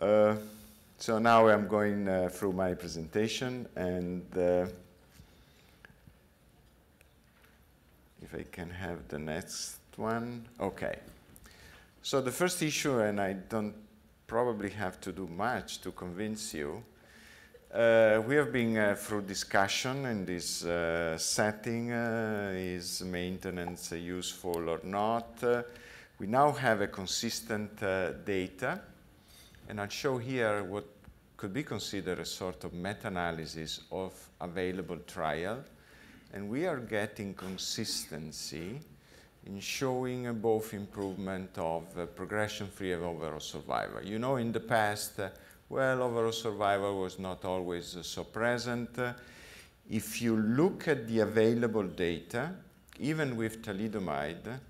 So now I'm going through my presentation, and if I can have the next one. Okay. So the first issue, and I don't probably have to do much to convince you, we have been through discussion in this setting, is maintenance useful or not? We now have a consistent data, and I'll show here what could be considered a sort of meta-analysis of available trial, and we are getting consistency in showing both improvement of progression-free and overall survival. You know, in the past, well, overall survival was not always so present. If you look at the available data, even with thalidomide,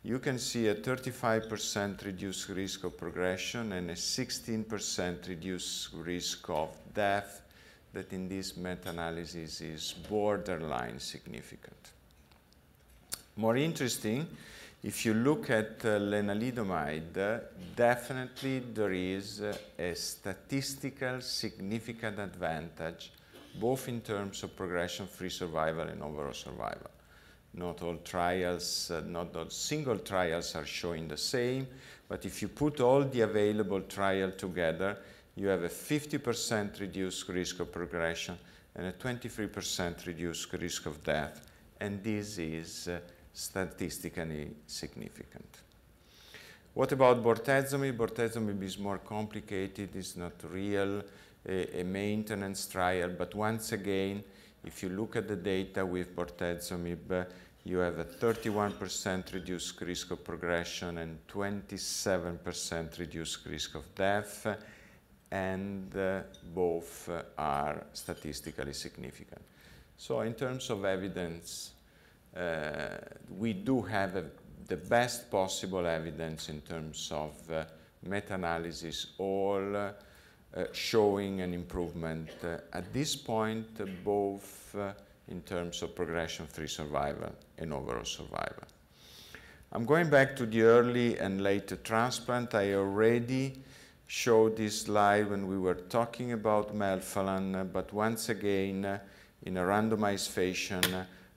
you can see a 35% reduced risk of progression and a 16% reduced risk of death that in this meta-analysis is borderline significant. More interesting, if you look at lenalidomide, definitely there is a statistical significant advantage both in terms of progression-free survival and overall survival. Not all trials, not all single trials are showing the same, but if you put all the available trials together, you have a 50% reduced risk of progression and a 23% reduced risk of death, and this is statistically significant. What about bortezomib? Bortezomib is more complicated, it's not real a maintenance trial, but once again, if you look at the data with bortezomib, you have a 31% reduced risk of progression and 27% reduced risk of death, and both are statistically significant. So in terms of evidence, we do have the best possible evidence in terms of meta-analysis, all showing an improvement at this point, both in terms of progression-free survival and overall survival. I'm going back to the early and late transplant. I already showed this slide when we were talking about melphalan, but once again, in a randomized fashion,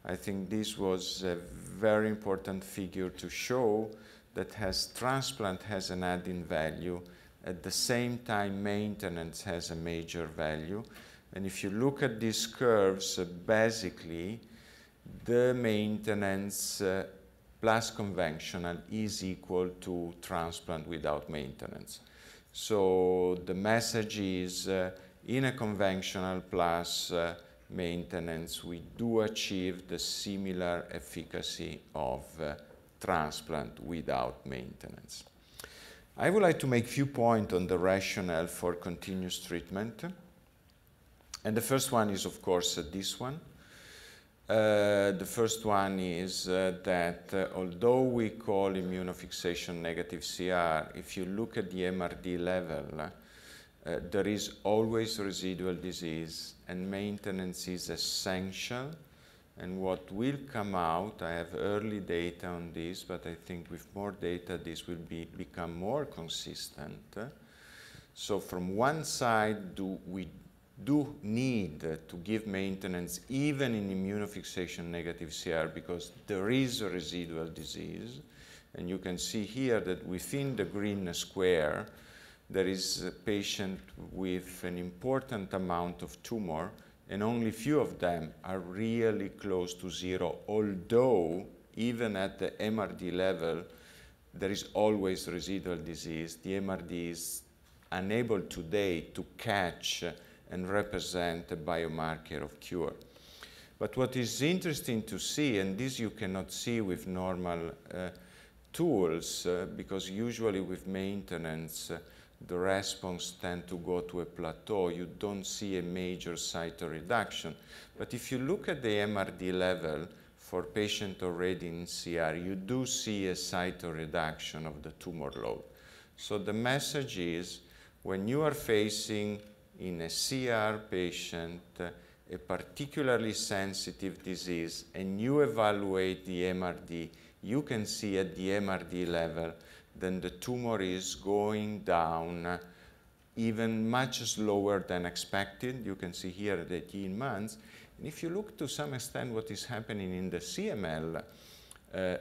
I think this was a very important figure to show that transplant has an adding value. At the same time, maintenance has a major value. And if you look at these curves, basically, the maintenance plus conventional is equal to transplant without maintenance. So the message is, in a conventional plus maintenance, we do achieve the similar efficacy of transplant without maintenance. I would like to make a few points on the rationale for continuous treatment. And the first one is, of course, this one. The first one is that although we call immunofixation negative CR, if you look at the MRD level, there is always residual disease, and maintenance is essential. And what will come out, I have early data on this, but I think with more data this will become more consistent. So from one side, we do need to give maintenance even in immunofixation negative CR because there is a residual disease. And you can see here that within the green square, there is a patient with an important amount of tumor, and only few of them are really close to zero, although even at the MRD level, there is always residual disease. The MRD is unable today to catch and represent a biomarker of cure. But what is interesting to see, and this you cannot see with normal tools, because usually with maintenance, the response tends to go to a plateau. You don't see a major cytoreduction. But if you look at the MRD level for patient already in CR, you do see a cytoreduction of the tumor load. So the message is, when you are facing in a CR patient a particularly sensitive disease and you evaluate the MRD, you can see at the MRD level then the tumor is going down even much slower than expected. You can see here at 18 months. And if you look to some extent what is happening in the CML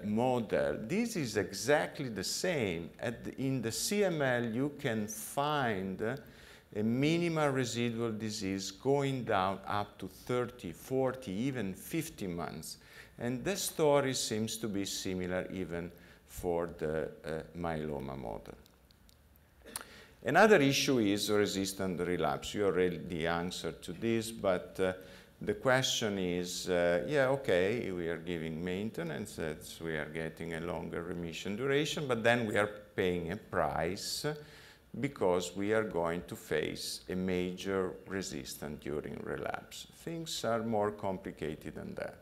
model, this is exactly the same. In the CML, you can find a minimal residual disease going down up to 30, 40, even 50 months. And the story seems to be similar even for the myeloma model. Another issue is resistant relapse. You already answered to this, but the question is, yeah, okay, we are giving maintenance, we are getting a longer remission duration, but then we are paying a price because we are going to face a major resistance during relapse. Things are more complicated than that.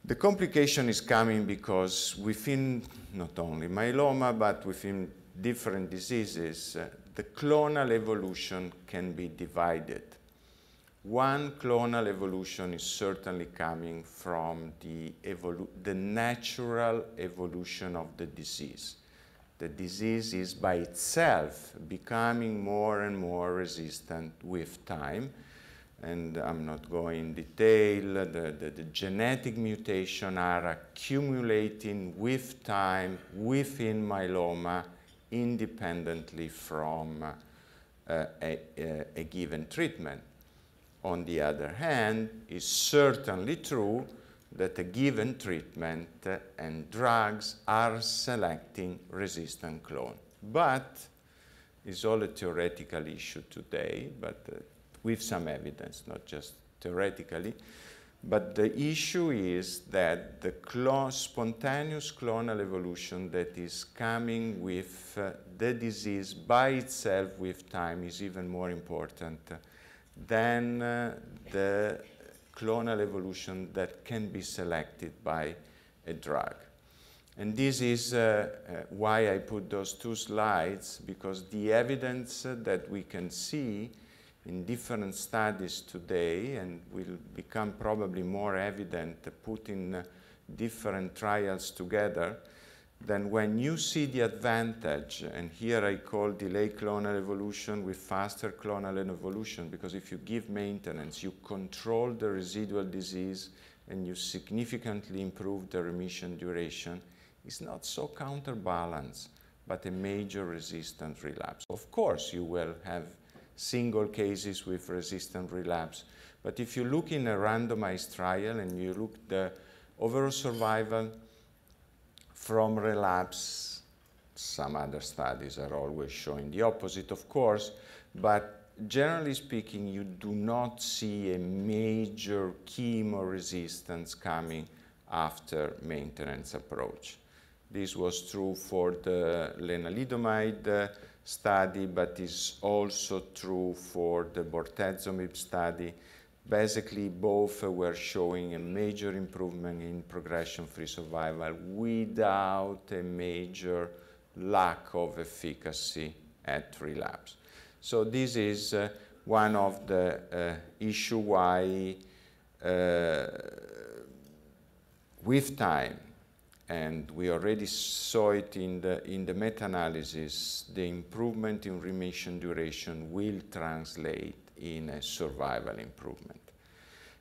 The complication is coming because within not only myeloma, but within different diseases, the clonal evolution can be divided. One clonal evolution is certainly coming from the natural evolution of the disease. The disease is by itself becoming more and more resistant with time. And I'm not going in detail. The genetic mutations are accumulating with time within myeloma independently from a given treatment. On the other hand, it's certainly true that a given treatment and drugs are selecting resistant clone. But it's all a theoretical issue today, but with some evidence, not just theoretically. But the issue is that the spontaneous clonal evolution that is coming with the disease by itself with time is even more important than the clonal evolution that can be selected by a drug. And this is why I put those two slides, because the evidence that we can see in different studies today, and will become probably more evident putting different trials together, then when you see the advantage, and here I call delay clonal evolution with faster clonal evolution, because if you give maintenance, you control the residual disease and you significantly improve the remission duration, it's not so counterbalanced, but a major resistant relapse. Of course, you will have single cases with resistant relapse. But if you look in a randomized trial and you look at the overall survival from relapse, some other studies are always showing the opposite, of course, but generally speaking, you do not see a major chemo resistance coming after maintenance approach. This was true for the Lenalidomide study, but is also true for the bortezomib study. Basically, both were showing a major improvement in progression-free survival without a major lack of efficacy at relapse. So this is one of the issues why with time, and we already saw it in the meta-analysis, the improvement in remission duration will translate in a survival improvement.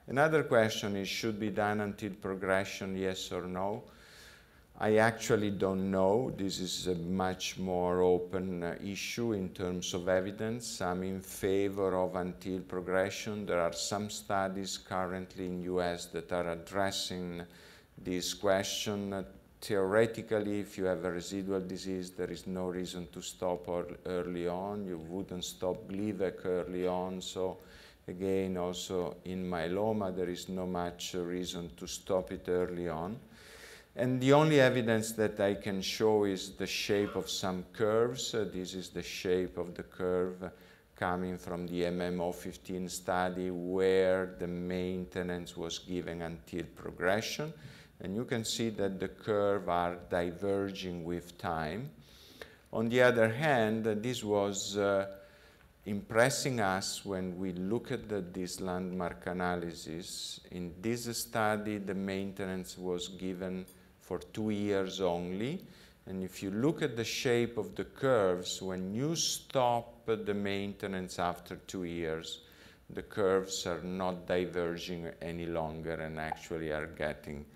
Another question is, should be done until progression, yes or no? I actually don't know. This is a much more open issue in terms of evidence. I'm in favor of until progression. There are some studies currently in US that are addressing this question. Theoretically, if you have a residual disease, there is no reason to stop early on. You wouldn't stop Gleevec early on. So again, also in myeloma, there is no much reason to stop it early on. And the only evidence that I can show is the shape of some curves. This is the shape of the curve coming from the MMO15 study where the maintenance was given until progression. And you can see that the curves are diverging with time. On the other hand, this was impressing us when we look at this landmark analysis. In this study, the maintenance was given for 2 years only, And if you look at the shape of the curves, when you stop the maintenance after 2 years, the curves are not diverging any longer and actually are getting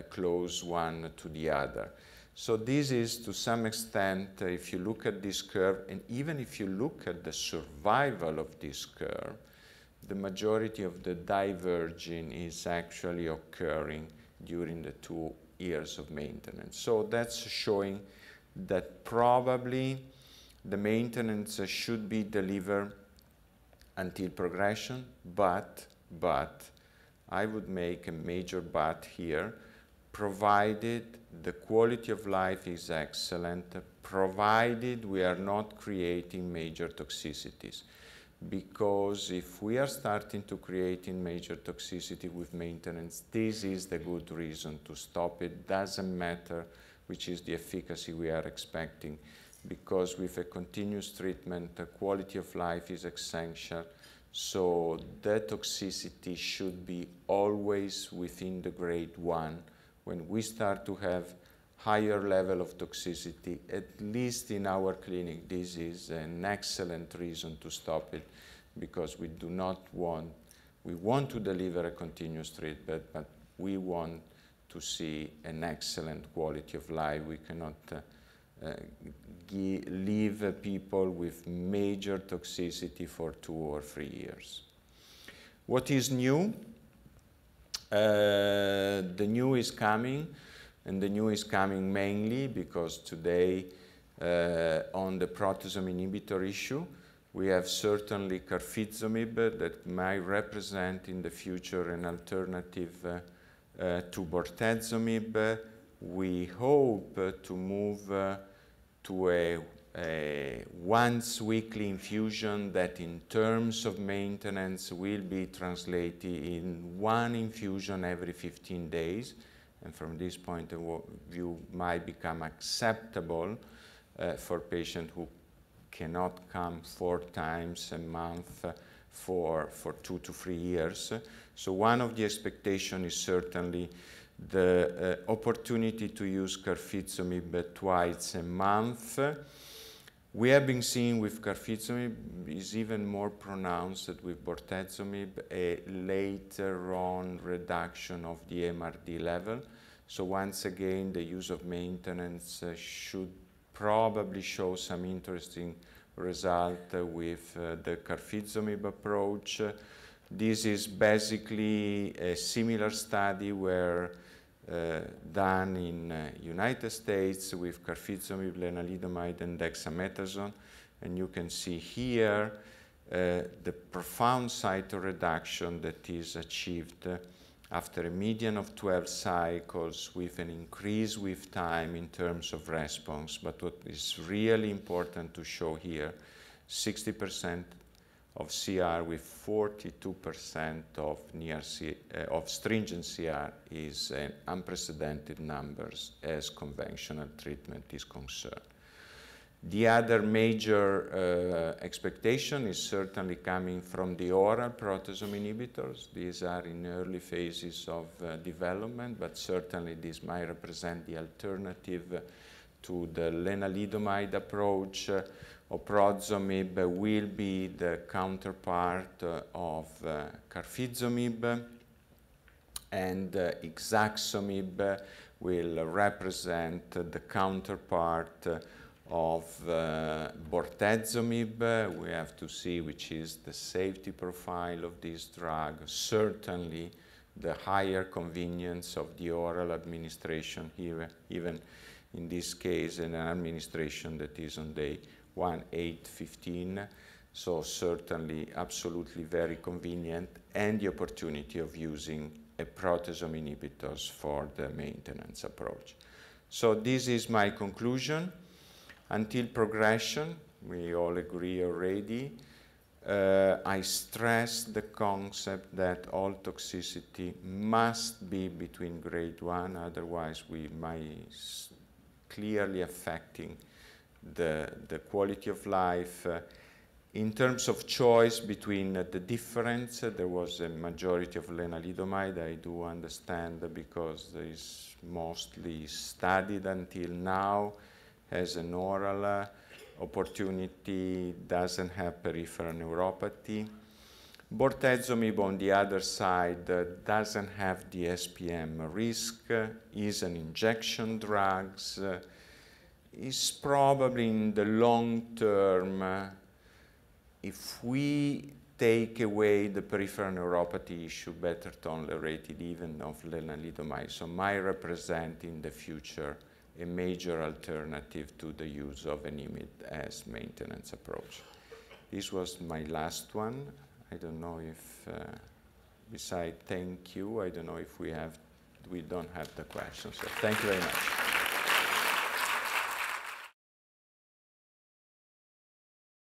close one to the other. So this is, to some extent, if you look at this curve, and even if you look at the survival of this curve, the majority of the diverging is actually occurring during the 2 years of maintenance. So that's showing that probably the maintenance should be delivered until progression, but I would make a major but here, provided the quality of life is excellent, provided we are not creating major toxicities. Because if we are starting to create major toxicity with maintenance, this is the good reason to stop it. Doesn't matter which is the efficacy we are expecting, because with a continuous treatment, the quality of life is essential. So the toxicity should be always within the grade 1. When we start to have higher level of toxicity, at least in our clinic, this is an excellent reason to stop it, because we do not want, we want to deliver a continuous treatment, but we want to see an excellent quality of life. We cannot leave people with major toxicity for 2 or 3 years. What is new? The new is coming. And the new is coming mainly because today, on the proteasome inhibitor issue, we have certainly Carfilzomib that might represent in the future an alternative to Bortezomib. We hope to move to a once-weekly infusion that in terms of maintenance will be translated in 1 infusion every 15 days. And from this point of view, might become acceptable for patients who cannot come 4 times a month for 2 to 3 years. So one of the expectations is certainly the opportunity to use Carfilzomib twice a month. We have been seeing with Carfilzomib is even more pronounced than with Bortezomib, a later on reduction of the MRD level. So once again, the use of maintenance should probably show some interesting result with the Carfilzomib approach. This is basically a similar study where done in United States with Carfilzomib, Lenalidomide, and Dexamethasone. And you can see here the profound cytoreduction that is achieved after a median of 12 cycles with an increase with time in terms of response. But what is really important to show here, 60% of CR with 42% of stringent CR is an unprecedented numbers as conventional treatment is concerned. The other major expectation is certainly coming from the oral proteasome inhibitors. These are in early phases of development, but certainly this might represent the alternative to the Lenalidomide approach. Oprozomib will be the counterpart of Carfilzomib, and Ixaxomib will represent the counterpart of Bortezomib. We have to see which is the safety profile of this drug. Certainly the higher convenience of the oral administration here, even in this case, an administration that is on day 1, 8, 15. So certainly absolutely very convenient, and the opportunity of using a proteasome inhibitors for the maintenance approach. So this is my conclusion. Until progression, we all agree already. I stress the concept that all toxicity must be between grade 1, otherwise we might clearly affecting the quality of life. In terms of choice between the difference, there was a majority of lenalidomide. I do understand because it's mostly studied until now as an oral opportunity, doesn't have peripheral neuropathy. Bortezomib, on the other side, doesn't have the SPM risk, is an injection drug, is probably in the long term, if we take away the peripheral neuropathy issue, better tolerated even of lenalidomide. So might represent in the future a major alternative to the use of an IMiD as maintenance approach. This was my last one. I don't know if, besides thank you, I don't know if we don't have the questions. So thank you very much.